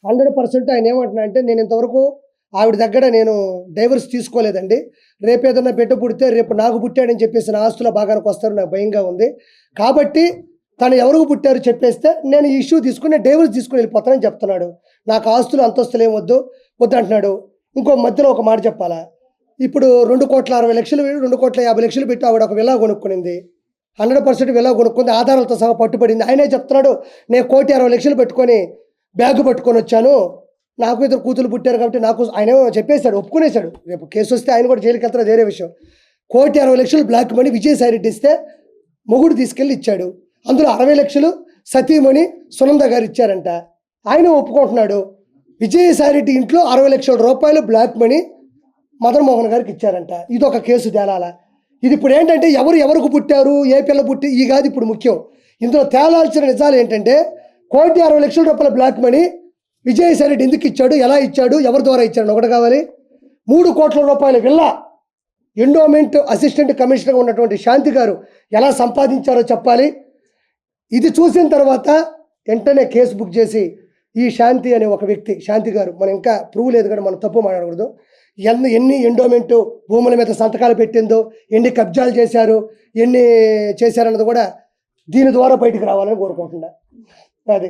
100% ఆయన ఏమంటున్నా అంటే, నేను ఇంతవరకు ఆవిడ దగ్గర నేను డైవర్స్ తీసుకోలేదండి. రేపేదన్నా బిడ్డ పుడితే రేపు నాకు పుట్టాడని చెప్పేసి నా ఆస్తుల భాగానికి వస్తారు నాకు భయంగా ఉంది. కాబట్టి తను ఎవరికి పుట్టారో చెప్పేస్తే నేను ఈ ఇష్యూ తీసుకొని డైవర్స్ తీసుకొని వెళ్ళిపోతానని చెప్తున్నాడు. నాకు ఆస్తులు అంతస్తులు ఏం వద్దంటున్నాడు. ఇంకో మధ్యలో ఒక మాట చెప్పాలా, ఇప్పుడు 2,60,00,000 2,50,00,000 పెట్టి ఆవిడ ఒక విల్లా కొనుక్కునింది. 100% విల్లా కొనుక్కుంది, ఆధారాలతో సహా పట్టుబడింది. ఆయనే చెప్తున్నాడు, నేను 1,60,00,000 పెట్టుకొని బ్యాగ్ పట్టుకొని వచ్చాను, నాకు ఇద్దరు కూతురు పుట్టారు కాబట్టి నాకు ఆయన చెప్పేశాడు, ఒప్పుకునేశాడు. రేపు కేసు వస్తే ఆయన కూడా జైలుకి వెళ్తారో వేరే విషయం. 1,60,00,000 బ్లాక్ మనీ విజయసాయి రెడ్డి ఇస్తే మొగుడు తీసుకెళ్ళి ఇచ్చాడు. అందులో 60,00,000 సతీమణి సునంద గారు ఇచ్చారంట. ఆయన ఒప్పుకుంటున్నాడు. విజయసాయి రెడ్డి ఇంట్లో 60,00,000 రూపాయలు బ్లాక్ మనీ మదన్ మోహన్ గారికి ఇచ్చారంట. ఇది ఒక కేసు తేలాల. ఇది ఇప్పుడు ఏంటంటే ఎవరికి పుట్టారు, ఏ పిల్ల పుట్టి ఈ కాదు ఇప్పుడు ముఖ్యం. ఇందులో తేలాల్సిన నిజాలు ఏంటంటే 1,60,00,000 రూపాయల బ్లాక్ మనీ విజయసాయి రెడ్డి ఎందుకు ఇచ్చాడు, ఎలా ఇచ్చాడు, ఎవరి ద్వారా ఇచ్చాడు ఒకటి కావాలి. 3 కోట్ల రూపాయల విల్లా ఎండోమెంట్ అసిస్టెంట్ కమిషనర్గా ఉన్నటువంటి శాంతి గారు ఎలా సంపాదించారో చెప్పాలి. ఇది చూసిన తర్వాత వెంటనే కేసు బుక్ చేసి ఈ శాంతి అనే ఒక వ్యక్తి, శాంతి గారు, మనం ఇంకా ప్రూవ్ లేదు కానీ మనం తప్పు మాట్లాడకూడదు, ఎన్ని ఎండోమెంట్ భూముల మీద సంతకాలు పెట్టిందో, ఎన్ని కబ్జాలు చేశారు, ఎన్ని చేశారన్నది కూడా దీని ద్వారా బయటికి రావాలని కోరుకుంటున్నా. అది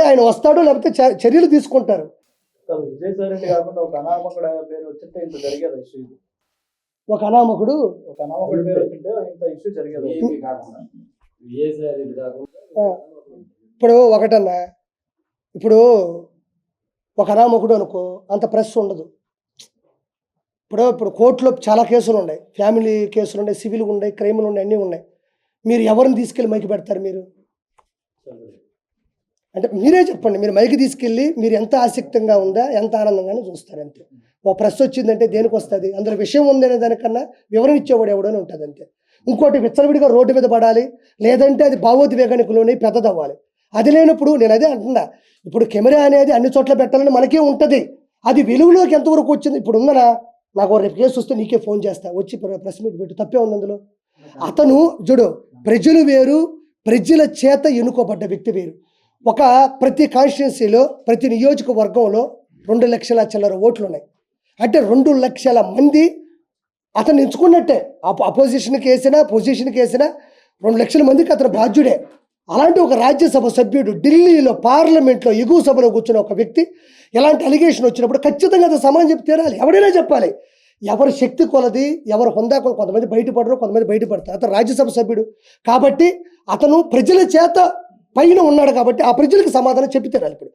ఆయన వస్తాడు, లేకపోతే చర్యలు తీసుకుంటారు. విజయసాయి రెడ్డి కాకుండా ఒక అనామకుడు పేరు వచ్చింటే ఇంత జరిగేది ఇష్యూ. ఒక అనామకుడు పేరు వచ్చింటే ఇంత ఇష్యూ జరిగేది. ఇప్పుడు ఒకటన్నా, ఇప్పుడు ఒక అనామకుడు అనుకో అంత ప్రెస్ ఉండదు. ఇప్పుడు కోర్టులో చాలా కేసులు ఉన్నాయి, ఫ్యామిలీ కేసులు ఉన్నాయి, సివిల్ ఉన్నాయి, క్రైములు ఉన్నాయి, అన్నీ ఉన్నాయి. మీరు ఎవరిని తీసుకెళ్ళి మైకి పెడతారు? మీరు అంటే మీరే చెప్పండి. మీరు మైకి తీసుకెళ్ళి మీరు ఎంత ఆసక్తంగా ఉందా, ఎంత ఆనందంగానే చూస్తారు అంతే. ఓ ప్రెస్ వచ్చిందంటే దేనికి వస్తుంది? అందులో విషయం ఉందనే దానికన్నా వివరణ ఇచ్చేవాడు ఎవడని ఉంటుంది అంతే. ఇంకోటి విచ్చలవిడిగా రోడ్డు మీద పడాలి, లేదంటే అది భావోద్వేగానికులోని పెద్దదవ్వాలి. అది లేనప్పుడు నేను అదే అంటున్నా, ఇప్పుడు కెమెరా అనేది అన్ని చోట్ల పెట్టాలని మనకే ఉంటుంది. అది వెలుగులోకి ఎంతవరకు వచ్చింది? ఇప్పుడు ఉందనా, నాకు రేపు కేసు వస్తే నీకే ఫోన్ చేస్తా, వచ్చి ప్రెస్ మీట్ పెట్టు, తప్పే ఉంది అందులో. అతను చూడు, ప్రజలు వేరు, ప్రజల చేత ఎన్నుకోబడ్డ వ్యక్తి వేరు. ప్రతి కాన్స్టిట్యున్సీలో, ప్రతి నియోజకవర్గంలో 2 లక్షల చిల్లర ఓట్లు ఉన్నాయి. అంటే 2 లక్షల మంది అతను ఎంచుకున్నట్టే. అపోజిషన్కి వేసినా, పొజిషన్కి వేసినా 2 లక్షల మందికి అతను బాధ్యుడే. అలాంటి ఒక రాజ్యసభ సభ్యుడు ఢిల్లీలో పార్లమెంట్లో ఎగువ సభలో కూర్చున్న ఒక వ్యక్తి ఎలాంటి అలిగేషన్ వచ్చినప్పుడు ఖచ్చితంగా అది సమాధానం చెప్పి తీరాలి. ఎవడైనా చెప్పాలి. ఎవరి శక్తి కొలది, ఎవరు హొందా కొలది, కొంతమంది బయటపడరు, కొంతమంది బయటపడతారు. అతను రాజ్యసభ సభ్యుడు కాబట్టి అతను ప్రజల చేత పైన ఉన్నాడు కాబట్టి ఆ ప్రజలకు సమాధానం చెప్పి తీరాలి. ఇప్పుడు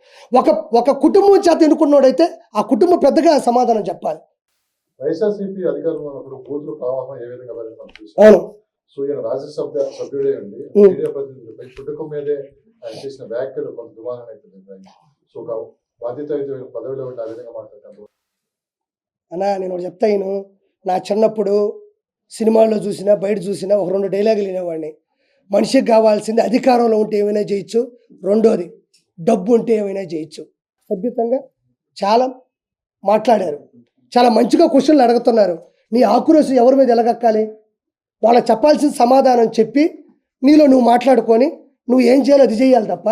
ఒక కుటుంబం చేత ఎన్నుకున్నాడైతే ఆ కుటుంబం పెద్దగా సమాధానం చెప్పాలి. వైఎస్ఆర్సీపీ అధికారంలో ఉన్నప్పుడు కూతురు ప్రవాహం ఏ విధంగా అవును. సో ఈయన రాజ్యసభ సభ్యుడే అండి, మీడియా ప్రతినిధులపై కుటుంబం మీదే ఆయన చేసిన వ్యాఖ్యలు కొంత దుమారం అవుతుంది. సో ఒక బాధ్యతాయుతమైన పదవిలో ఉండి ఆ విధంగా మాట్లాడతాను అన్నా. నేను ఒకటి చెప్తాను, నా చిన్నప్పుడు సినిమాల్లో చూసినా, బయట చూసినా ఒక 2 డైలాగులు వినేవాడిని. మనిషికి కావాల్సింది అధికారంలో ఉంటే ఏమైనా చేయొచ్చు, రెండోది డబ్బు ఉంటే ఏమైనా చేయొచ్చు. సభ్యతంగా చాలా మాట్లాడారు, చాలా మంచిగా క్వశ్చన్లు అడుగుతున్నారు. నీ ఆక్రోశం ఎవరి మీద ఎలగక్కాలి? వాళ్ళకి చెప్పాల్సిన సమాధానం చెప్పి నీలో నువ్వు మాట్లాడుకొని నువ్వు ఏం చేయాలో అది చేయాలి తప్ప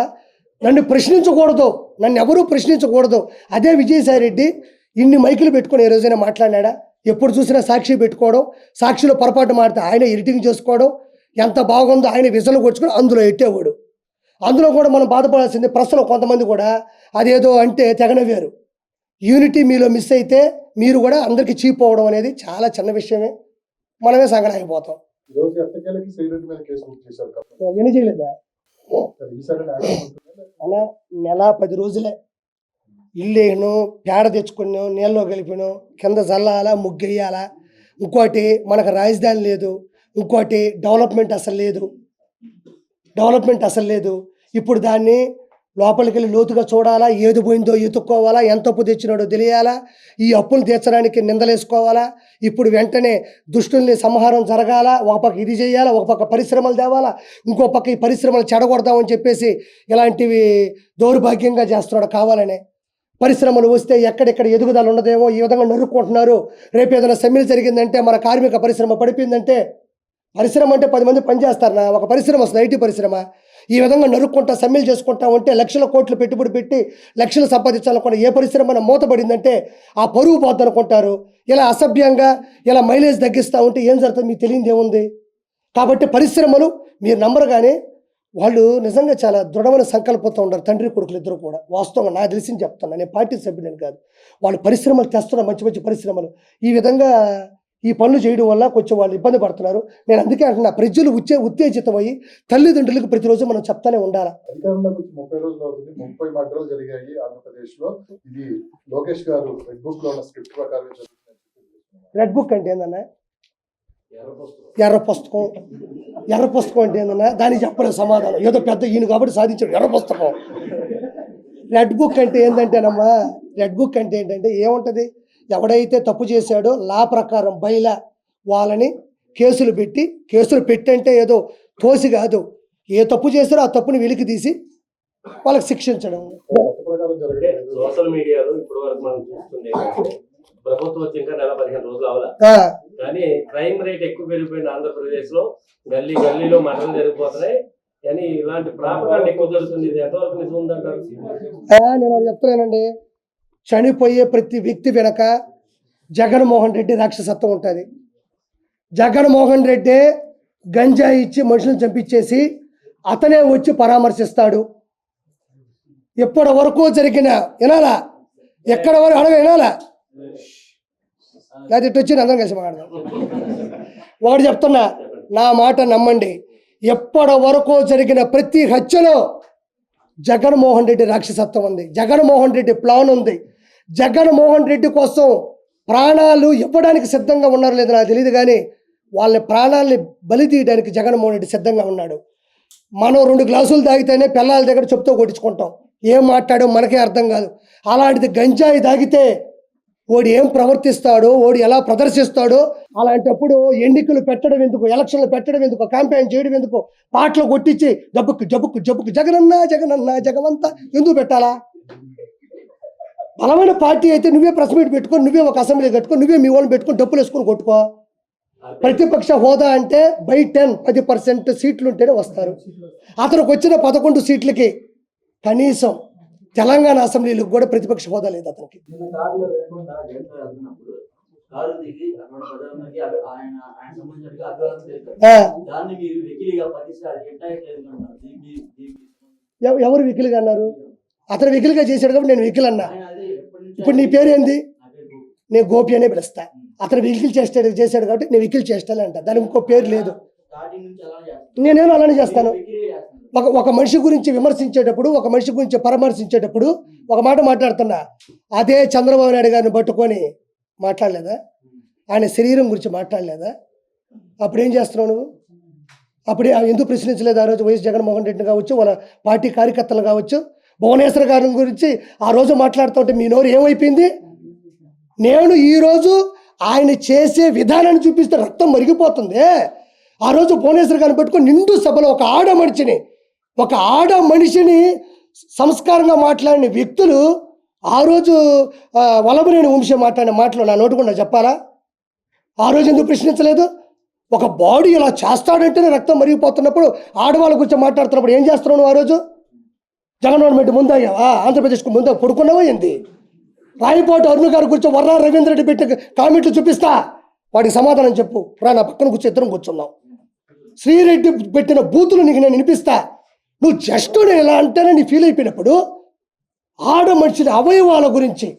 నన్ను ప్రశ్నించకూడదు, నన్ను ఎవరూ ప్రశ్నించకూడదు. అదే విజయసాయి రెడ్డి ఇన్ని మైకులు పెట్టుకొని ఏ రోజైనా మాట్లాడాడా? ఎప్పుడు చూసినా సాక్షి పెట్టుకోవడం, సాక్షిలో పొరపాటు మాడితే ఆయన ఎడిటింగ్ చేసుకోవడం, ఎంత బాగుందో ఆయన విజలు కొట్టుకొని అందులో ఎట్టేవాడు. అందులో కూడా మనం బాధపడాల్సింది, ప్రెస్లో కొంతమంది కూడా అదేదో అంటే తెగనవేరు. యూనిటీ మీలో మిస్ అయితే మీరు కూడా అందరికీ చీప్ అవ్వడం అనేది చాలా చిన్న విషయమే. మనమే సంగనాగిపోతాం. ఎన్ని చేయలేదా అలా? నెల 10 రోజులే. ఇల్లేను, పేడ తెచ్చుకున్నాం, నీళ్ళలో కలిపినాం, కింద జల్లాలా, ముగ్గెయ్యాలా. ఇంకోటి మనకు రాజధాని లేదు, ఇంకోటి డెవలప్మెంట్ అసలు లేదు. ఇప్పుడు దాన్ని లోపలికి వెళ్ళి లోతుగా చూడాలా, ఏది పోయిందో ఎత్తుక్కోవాలా, ఎంత అప్పు తెచ్చినాడో తెలియాలా, ఈ అప్పులు తీర్చడానికి నిందలేసుకోవాలా. ఇప్పుడు వెంటనే దుష్టుల్ని సంహారం జరగాల, ఒక పక్క ఇది చేయాలా, ఒక పక్క పరిశ్రమలు తేవాలా, ఇంకో పక్క ఈ పరిశ్రమలు చెడగొడదామని చెప్పేసి ఇలాంటివి దౌర్భాగ్యంగా చేస్తున్నాడు కావాలనే. పరిశ్రమలు వస్తే ఎక్కడెక్కడ ఎదుగుదల ఉండదేమో ఈ విధంగా నరుక్కుంటున్నారు. రేపు ఏదైనా సమ్మెలు జరిగిందంటే, మన కార్మిక పరిశ్రమ పడిపోయిందంటే, పరిశ్రమ అంటే 10 మంది పనిచేస్తారనా? ఒక పరిశ్రమ వస్తుంది, ఐటీ పరిశ్రమ. ఈ విధంగా నరుక్కుంటా సమ్మెలు చేసుకుంటా ఉంటే లక్షల కోట్లు పెట్టుబడి పెట్టి లక్షలు సంపాదించాలనుకున్న ఏ పరిశ్రమ మూతపడిందంటే ఆ పరువు పోద్ది అనుకుంటారు. ఇలా అసభ్యంగా ఇలా మైలేజ్ తగ్గిస్తూ ఉంటే ఏం జరుగుతుంది మీకు తెలియదు ఏముంది. కాబట్టి పరిశ్రమలు మీరు నమ్మరు కానీ వాళ్ళు నిజంగా చాలా దృఢమైన సంకల్పంతో ఉన్నారు, తండ్రి కొడుకులు ఇద్దరు కూడా. వాస్తవంగా నాకు తెలిసింది చెప్తున్నాను, నేను పార్టీ సభ్యుని కాదు. వాళ్ళు పరిశ్రమలు తెస్తున్నారు, మంచి మంచి పరిశ్రమలు. ఈ విధంగా ఈ పనులు చేయడం వల్ల కొంచెం వాళ్ళు ఇబ్బంది పడుతున్నారు. నేను అందుకే అంటున్నా, ప్రజలు ఉత్తేజితమయ్యి తల్లిదండ్రులకు ప్రతిరోజు మనం చెప్తానే ఉండాలి. అధికారంలోకి వచ్చి 30 రోజులు అవుతుంది, 30 మర్డర్లు జరిగాయి ఆంధ్రప్రదేశ్ లో. ఇది లోకేష్ గారు రెడ్ బుక్ లో ఉన్న స్క్రిప్ట్ ప్రకారం జరుగుతుంది. రెడ్ బుక్ అంటే ఏందన్నా? ఎర్ర పుస్తకం. ఎర్ర పుస్తకం అంటే ఏందన్నా? దానికి చెప్పలేదు సమాధానం. ఏదో పెద్ద ఈయన కాబట్టి సాధించాడు ఎర్ర పుస్తకం. రెడ్ బుక్ అంటే ఏంటంటేనమ్మా, రెడ్ బుక్ అంటే ఏంటంటే ఏముంటుంది, ఎవడైతే తప్పు చేశాడో లా ప్రకారం బయలా వాళ్ళని కేసులు పెట్టంటే ఏదో తోసి కాదు, ఏ తప్పు చేస్తారో ఆ తప్పుని వెలికి తీసి వాళ్ళకి శిక్షించడం. సోషల్ మీడియాలో ఇప్పుడు వరకు మనం చూస్తుంది ప్రభుత్వం వచ్చి ఇంకా 15 రోజులు అవ్వాలి, కానీ క్రైమ్ రేట్ ఎక్కువ పెరిగిపోయింది ఆంధ్రప్రదేశ్ లో. గల్లీలో మరణం జరిగిపోతున్నాయి, కానీ ఇలాంటి ప్రాపగాండ ఎక్కువ జరుగుతుంది. ఇది ఎంతవరకు నిజం ఉందంటారు? నేను చెప్తున్నానండి, చనిపోయే ప్రతి వ్యక్తి వెనక జగన్మోహన్ రెడ్డి రాక్షసత్వం ఉంటుంది. జగన్మోహన్ రెడ్డి గంజాయి ఇచ్చి మనుషులను చంపించేసి అతనే వచ్చి పరామర్శిస్తాడు. ఎప్పటి వరకు జరిగిన వినాలా, ఎక్కడ వరకు అడగ వినాలా, అది ఇటు వచ్చి అందరం కలిసి మాట్లాడదాం. వాడు చెప్తున్నా, నా మాట నమ్మండి, ఎప్పటి వరకు జరిగిన ప్రతి హత్యలో జగన్మోహన్ రెడ్డి రాక్షసత్వం ఉంది, జగన్మోహన్ రెడ్డి ప్లాన్ ఉంది. జగన్మోహన్ రెడ్డి కోసం ప్రాణాలు ఇవ్వడానికి సిద్ధంగా ఉన్నారో లేదో నాకు తెలియదు, కానీ వాళ్ళ ప్రాణాలని బలి తీయడానికి జగన్మోహన్ రెడ్డి సిద్ధంగా ఉన్నాడు. మనం 2 గ్లాసులు తాగితేనే పిల్లల దగ్గర చెప్తూ కొట్టించుకుంటాం, ఏం మాట్లాడో మనకే అర్థం కాదు. అలాంటిది గంజాయి తాగితే ఓడి ఏం ప్రవర్తిస్తాడో, ఓడి ఎలా ప్రదర్శిస్తాడో. అలాంటప్పుడు ఎన్నికలు పెట్టడం ఎందుకు, ఎలక్షన్లు పెట్టడం ఎందుకు, క్యాంపెయిన్ చేయడం ఎందుకు, పాటలు కొట్టించి జబ్బుకు జబ్బుకు జబ్బుకు జగనన్నా జగనన్నా జగమంతా ఎందుకు పెట్టాలా? బలమైన పార్టీ అయితే నువ్వే ప్రెస్ మీట్ పెట్టుకొని, నువ్వే ఒక అసెంబ్లీ కట్టుకొని, నువ్వే మీ వాళ్ళని పెట్టుకొని డబ్బులు వేసుకొని కొట్టుకో. ప్రతిపక్ష హోదా అంటే బై 10% సీట్లు ఉంటేనే వస్తారు. అతనికి వచ్చిన 11 సీట్లకి కనీసం తెలంగాణ అసెంబ్లీలకు కూడా ప్రతిపక్ష హోదా లేదు అతనికి. ఎవరు వికిలిగా అన్నారు? అతను వికిలిగా చేశాడు కాబట్టి నేను వికిల్ అన్నా. ఇప్పుడు నీ పేరు ఏంది? నేను గోపి అనే పిలుస్తా. అతను వికిల్ చేశాడు కాబట్టి నేను వికిల్ చేస్తాను అంట, దానికి ఇంకో పేరు లేదు. నేనేమో అలానే చేస్తాను. ఒక మనిషి గురించి విమర్శించేటప్పుడు, ఒక మనిషి గురించి పరామర్శించేటప్పుడు ఒక మాట మాట్లాడుతున్నా, అదే చంద్రబాబు నాయుడు గారిని పట్టుకొని మాట్లాడలేదా? ఆయన శరీరం గురించి మాట్లాడలేదా? అప్పుడు ఏం చేస్తున్నావు నువ్వు? అప్పుడే ఎందుకు ప్రశ్నించలేదు? ఆ రోజు వైఎస్ జగన్మోహన్ రెడ్డి కావచ్చు, వాళ్ళ పార్టీ కార్యకర్తలు కావచ్చు, భువనేశ్వర గారి గురించి ఆ రోజు మాట్లాడుతుంటే మీ నోరు ఏమైపోయింది? నేను ఈరోజు ఆయన చేసే విధానాన్ని చూపిస్తే రక్తం మరిగిపోతుంది. ఆ రోజు భువనేశ్వర గారిని పెట్టుకొని నిండు సభలో ఒక ఆడ మనిషిని సంస్కారంగా మాట్లాడిన వ్యక్తులు ఆ రోజు వల్లభనేని వంశీ మాట్లాడిన మాటలు నా నోటుకుండా చెప్పాలా? ఆ రోజు ఎందుకు ప్రశ్నించలేదు? ఒక బాడీ ఇలా చేస్తాడంటేనే రక్తం మరిగిపోతున్నప్పుడు ఆడవాళ్ళ గురించి మాట్లాడుతున్నప్పుడు ఏం చేస్తున్నావు? ఆ రోజు జగన్మోహన్ రెడ్డి ముందాగావా? ఆంధ్రప్రదేశ్కు ముందా పడుకున్నావా ఏంది? రాయపాటి అరుణ్ గారి గురించి వర్రా రవీంద్ర రెడ్డి పెట్టిన కామెంట్లు చూపిస్తా, వాడికి సమాధానం చెప్పు. రా నా పక్కన కూర్చొని ఇద్దరం కూర్చున్నాం. శ్రీరెడ్డి పెట్టిన బూతులు నీకు నేను వినిపిస్తా. నువ్వు జస్ట్ నేను ఎలా అంటేనే నీ ఫీల్ అయిపోయినప్పుడు ఆడ మనుషుల అవయవాల గురించి,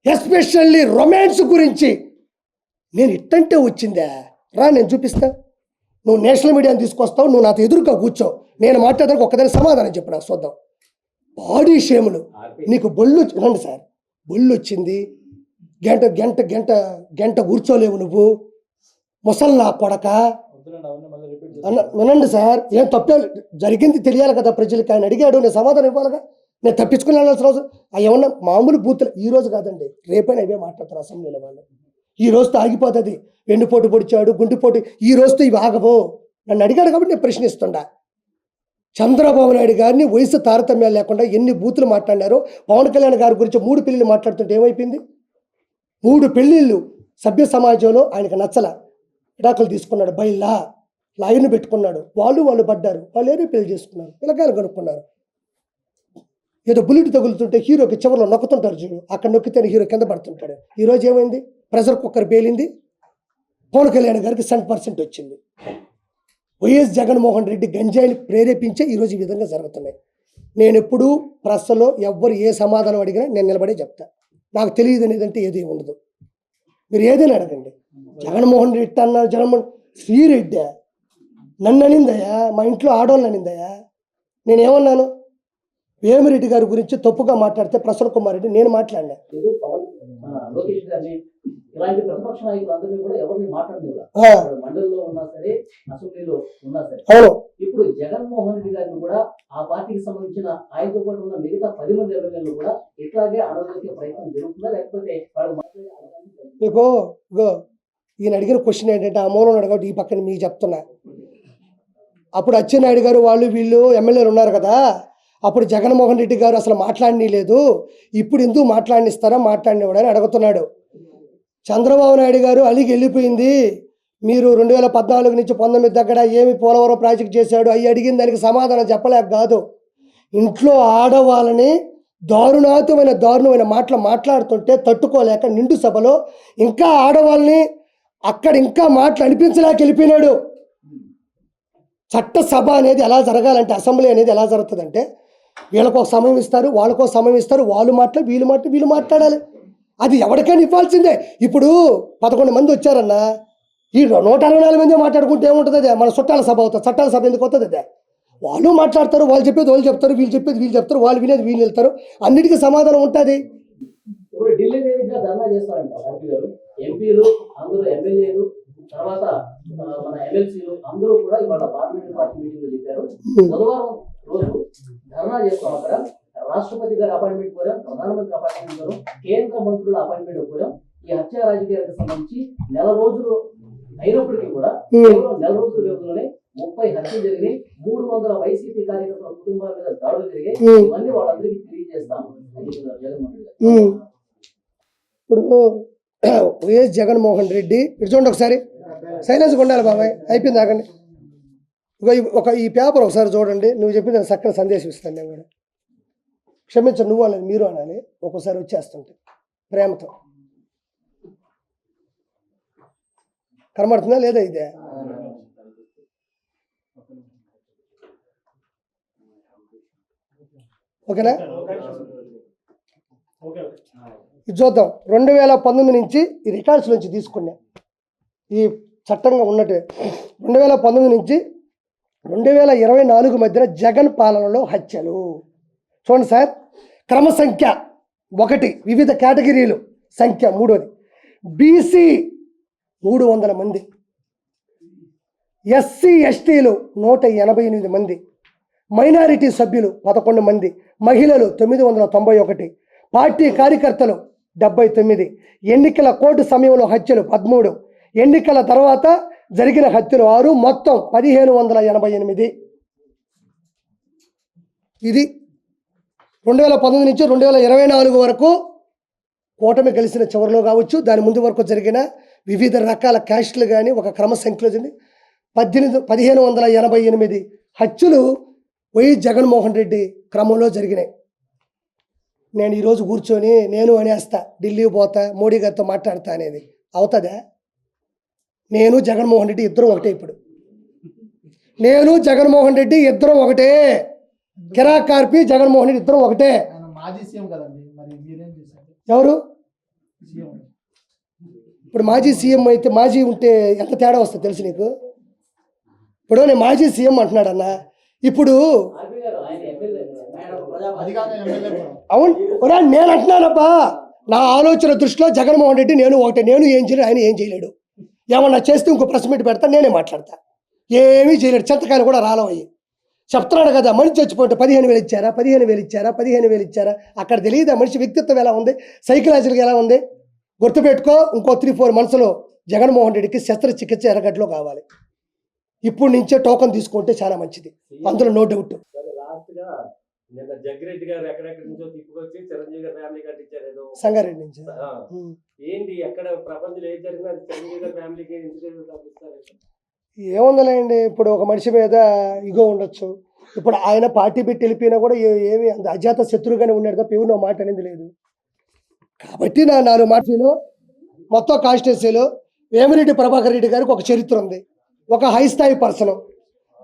ఎస్పెషల్లీ రొమాన్స్ గురించి నేను ఇట్టంటే వచ్చిందా? రా నేను చూపిస్తా. నువ్వు నేషనల్ మీడియాని తీసుకొస్తావు, నువ్వు నాతో ఎదురుగా కూర్చో, నేను మాట్లాడడానికి ఒక్కదానికి సమాధానం చెప్పు. నాకు చూద్దాం. బాడీ షేములు నీకు రండి సార్, బొల్లు వచ్చింది, గంట గంట గంట గంట కూర్చోలేవు నువ్వు, ముసల్లా కొడక అన్న. వినండి సార్, ఏం తప్పే జరిగింది తెలియాలి కదా ప్రజలకి. ఆయన అడిగాడు, నేను సమాధానం ఇవ్వాలిగా. నేను తప్పించుకుని వెళ్ళాల్సిన అవసరం ఏమన్నా? మామూలు బూతులు ఈ రోజు కాదండి, రేపైనా ఇవే మాట్లాడతారు అసెంబ్లీలో వాళ్ళు. ఈ రోజుతో ఆగిపోతుంది. వెన్నుపోటు పొడిచాడు, గుండెపోటు, ఈ రోజుతో ఇవి ఆగవు. నన్ను అడిగాడు కాబట్టి నేను ప్రశ్నిస్తుండా. చంద్రబాబు నాయుడు గారిని వయసు తారతమ్యాలు లేకుండా ఎన్ని బూతులు మాట్లాడారో. పవన్ కళ్యాణ్ గారి గురించి 3 పెళ్ళిళ్ళు మాట్లాడుతుంటే ఏమైపోయింది? 3 పెళ్ళిళ్ళు సభ్య సమాజంలో ఆయనకు నచ్చల, విడాకులు తీసుకున్నాడు. బయలా లాయర్ని పెట్టుకున్నాడు, వాళ్ళు పడ్డారు, వాళ్ళు ఏదో పెళ్లి చేసుకున్నారు, పిల్లకాయలు కనుక్కున్నారు. ఏదో బుల్లెట్ తగులుతుంటే హీరోకి చివరిలో నొక్కుతుంటారు చూడు, అక్కడ నొక్కితే హీరో కింద పడుతుంటాడు. ఈరోజు ఏమైంది? ప్రెషర్ కుక్కర్ పేలింది, పవన్ కళ్యాణ్ గారికి 100% వచ్చింది. వైఎస్ జగన్మోహన్ రెడ్డి గంజాయిని ప్రేరేపించే ఈరోజు ఈ విధంగా జరుగుతున్నాయి. నేను ఎప్పుడూ ప్రెస్లో ఎవ్వరు ఏ సమాధానం అడిగినా నేను నిలబడే చెప్తా. నాకు తెలియదు అనేదంటే ఏది ఉండదు. మీరు ఏదైనా అడగండి. జగన్మోహన్ రెడ్డి అన్నారు, జగన్మోహన్ శ్రీరెడ్డి నన్ను అనిందయ్యా, మా ఇంట్లో ఆడవాళ్ళని అనిందయ్యా. నేనేమన్నాను? వేమిరెడ్డి గారి గురించి తప్పుగా మాట్లాడితే ప్రసన్న కుమార్ రెడ్డి నేను మాట్లాడినా. లోకేష్ గారిని ఇలాంటి ప్రతిపక్ష నాయకులందరినీ కూడా ఎవరిని మాట్లాడలేదు. మండలిలో ఉన్నా సరే, అసెంబ్లీలో ఉన్నా సరే. అవును. ఇప్పుడు జగన్మోహన్ రెడ్డి గారిని కూడా ఆ పార్టీకి సంబంధించిన ఆయనతో పాటు ఉన్న మిగతా 10 మంది ఎమ్మెల్యేలు కూడా ఇట్లాగే అడగలిగే ప్రయత్నం జరుగుతుందా, లేకపోతే వాళ్ళు మీకు ఈయన అడిగిన క్వశ్చన్ ఏంటంటే, ఆ మూలం అడగబట్టి ఈ పక్కన మీకు చెప్తున్నా. అప్పుడు అచ్చెన్నాయుడు గారు వాళ్ళు వీళ్ళు ఎమ్మెల్యేలు ఉన్నారు కదా, అప్పుడు జగన్మోహన్ రెడ్డి గారు అసలు మాట్లాడనీ లేదు, ఇప్పుడు ఎందుకు మాట్లాడినిస్తారా, మాట్లాడినవాడని అడుగుతున్నాడు. చంద్రబాబు నాయుడు గారు అలిగి వెళ్ళిపోయింది, మీరు 2014 నుంచి 19 దగ్గర ఏమి పోలవరం ప్రాజెక్ట్ చేశాడు అవి అడిగిన దానికి సమాధానం చెప్పలేక కాదు. ఇంట్లో ఆడవాళ్ళని దారుణమైన మాటలు మాట్లాడుతుంటే తట్టుకోలేక నిండు సభలో ఇంకా ఆడవాళ్ళని అక్కడ ఇంకా మాటలు అనిపించలేక వెళ్ళిపోయినాడు. చట్టసభ అనేది ఎలా జరగాలంటే, అసెంబ్లీ అనేది ఎలా జరుగుతుందంటే, వీళ్ళకు ఒక సమయం ఇస్తారు, వాళ్ళకు ఒక సమయం ఇస్తారు, వీళ్ళు మాట్లాడాలి. అది ఎవరికైనా ఇవ్వాల్సిందే. ఇప్పుడు 11 మంది వచ్చారన్నా, ఈ 164 మంది మాట్లాడుకుంటే ఏముంటుంది? అదే మన చుట్టాల సభ అవుతుంది. చట్టాల సభ ఎందుకు అవుతుంది? అదే వాళ్ళు మాట్లాడతారు, వాళ్ళు చెప్పేది వాళ్ళు చెప్తారు, వీళ్ళు చెప్పేది వీళ్ళు చెప్తారు, వాళ్ళు వినేది వీళ్ళు వెళ్తారు, అన్నిటికీ సమాధానం ఉంటుంది. ఇప్పుడు ఢిల్లీ వేదికగా ధర్నా చేస్తారంట పార్టీ గారు, ఎంపీలు అందరూ, ఎమ్మెల్యేలు, తర్వాత మన ఎమ్మెల్సీలు అందరూ కూడా ఇవాళ పార్లమెంట్ పార్టీ మీటింగ్ లో చెప్పారు, బుధవారం రోజు ధర్నా చేస్తాం. అక్కడ రాష్ట్రపతి గారి అపాయింట్మెంట్ కోరాం, ప్రధానమంత్రి అపాయింట్మెంట్ కోరాం, కేంద్ర మంత్రుల అపాయింట్మెంట్ కోరాం. ఈ హత్య రాజకీయాలకు సంబంధించి 4 రోజులు అయినప్పటికీ కూడా కేవలం 4 రోజుల వ్యవధిలోనే 30 హత్యలు జరిగినాయి, 300 వైసీపీ కార్యకర్తల కుటుంబాల మీద దాడులు జరిగాయి. ఇవన్నీ వాళ్ళందరికీ తెలియజేస్తాం అని చెప్తున్నారు జగన్మోహన్ రెడ్డి. ఇప్పుడు వైఎస్ జగన్మోహన్ రెడ్డి ఇటు చూడండి, ఒకసారి సైలెన్స్గా ఉండాలి బాబాయ్, అయిపోయింది ఆగండి. ఈ పేపర్ ఒకసారి చూడండి, నువ్వు చెప్పిన చక్కని సందేశం ఇస్తాను. నేను కూడా క్షమించండి, నువ్వు అనేది మీరు అనాలి, ఒక్కోసారి వచ్చేస్తుంటే ప్రేమతో. కనబడుతుందా లేదా? ఇదే ఓకేనా? ఇది చూద్దాం. 2019 నుంచి ఈ రికార్డ్స్ నుంచి తీసుకున్నా, ఈ చట్టంగా ఉన్నట్టు 2019 నుంచి 2024 మధ్యన జగన్ పాలనలో హత్యలు చూడండి సార్. క్రమ సంఖ్య 1, వివిధ కేటగిరీలు సంఖ్య 3, బీసీ 300 మంది, ఎస్సీ ఎస్టీలు 188 మంది, మైనారిటీ సభ్యులు 11 మంది, మహిళలు 991, పార్టీ కార్యకర్తలు 79, ఎన్నికల కోడ్ సమయంలో హత్యలు 13, ఎన్నికల తర్వాత జరిగిన హత్యలు 6, మొత్తం 1588. ఇది 2019 నుంచి 2024 వరకు కూటమి కలిసిన చివరిలో కావచ్చు, దాని ముందు వరకు జరిగిన వివిధ రకాల క్యాస్టులు కానీ ఒక క్రమ సంఖ్యలో జరిగింది. 1588 హత్యలు వైఎస్ జగన్మోహన్ రెడ్డి క్రమంలో జరిగినాయి. నేను ఈరోజు కూర్చొని నేను అనేస్తా, ఢిల్లీ పోతా, మోడీ గారితో మాట్లాడతా అనేది అవుతుందా? నేను జగన్మోహన్ రెడ్డి ఇద్దరం ఒకటే. ఇప్పుడు నేను జగన్మోహన్ రెడ్డి ఇద్దరం ఒకటే. కిరాక్ కార్పి జగన్మోహన్ రెడ్డి ఇద్దరం ఒకటే. మాజీ సీఎం కదండి, మరి మీరేం చేశారు? ఎవరు ఇప్పుడు మాజీ సీఎం అయితే, మాజీ ఉంటే ఎంత తేడా వస్తుంది తెలుసు నీకు? ఇప్పుడు నేను మాజీ సీఎం అంటున్నాడు అన్న. ఇప్పుడు అవును నేను అంటున్నానబ్బా, నా ఆలోచన దృష్టిలో జగన్మోహన్ రెడ్డి నేను ఒకటే. నేను ఏం చేయలేడు, ఆయన ఏం చేయలేడు. ఏమన్నా చేస్తే ఇంకో ప్రెస్ మీట్ పెడతా, నేనే మాట్లాడతా. ఏమీ చేయలేడు. చెత్తకాయలు కూడా రాలవయ్యి చెప్తున్నాడు కదా. మనిషి చచ్చిపోతే 15,000 ఇచ్చారా, 15,000 ఇచ్చారా, 15,000 ఇచ్చారా? అక్కడ తెలియదు ఆ మనిషి వ్యక్తిత్వం ఎలా ఉంది, సైకలాజికల్గా ఎలా ఉంది. గుర్తుపెట్టుకో, ఇంకో 3-4 మంత్స్లో జగన్మోహన్ రెడ్డికి శస్త్రచికిత్స ఎర్రగడ్డలో కావాలి. ఇప్పుడు నుంచే టోకన్ తీసుకుంటే చాలా మంచిది, అందులో నో డౌట్. నిన్న జగ్గిరెడ్డి గారు ఎక్కడెక్కడి నుంచో తిప్పుకొచ్చి చిరంజీవి గారి ఫ్యామిలీ కట్టించారు ఏదో సంగారెడ్డి నుంచి. ఏంటి ఎక్కడ ప్రపంచంలో ఏది జరిగినా చిరంజీవి గారి ఫ్యామిలీకి ఎందుకు పంపిస్తారు? ఏముందలేండి, ఇప్పుడు ఒక మనిషి మీద ఇగో ఉండొచ్చు. ఇప్పుడు ఆయన పార్టీ పెట్టి వెళ్ళిపోయినా కూడా ఏమి అంత అజాత శత్రువుగానే ఉన్నాడు తప్ప ఎవరు మాట అనేది లేదు. కాబట్టి నా 4 మాటలు మొత్తం కాన్స్టిట్యూన్సీలో వేమిరెడ్డి ప్రభాకర్ రెడ్డి గారికి ఒక చరిత్ర ఉంది. ఒక హై స్థాయి పర్సన్.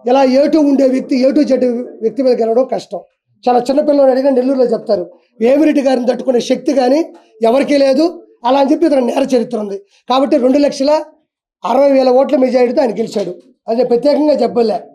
ఇలా ఏటూ ఉండే వ్యక్తి ఏటూ జడ్డు వ్యక్తి మీద గెలవడం కష్టం. చాలా చిన్నపిల్లలు అడిగిన నెల్లూరులో చెప్తారు, వేమిరెడ్డి గారిని తట్టుకునే శక్తి కానీ ఎవరికీ లేదు. అలా అని చెప్పి ఇతను నేర చరిత్ర ఉంది. కాబట్టి 2,60,60,000 ఓట్ల మెజారిటీతో ఆయన గెలిచాడు. అదే ప్రత్యేకంగా చెప్పలే.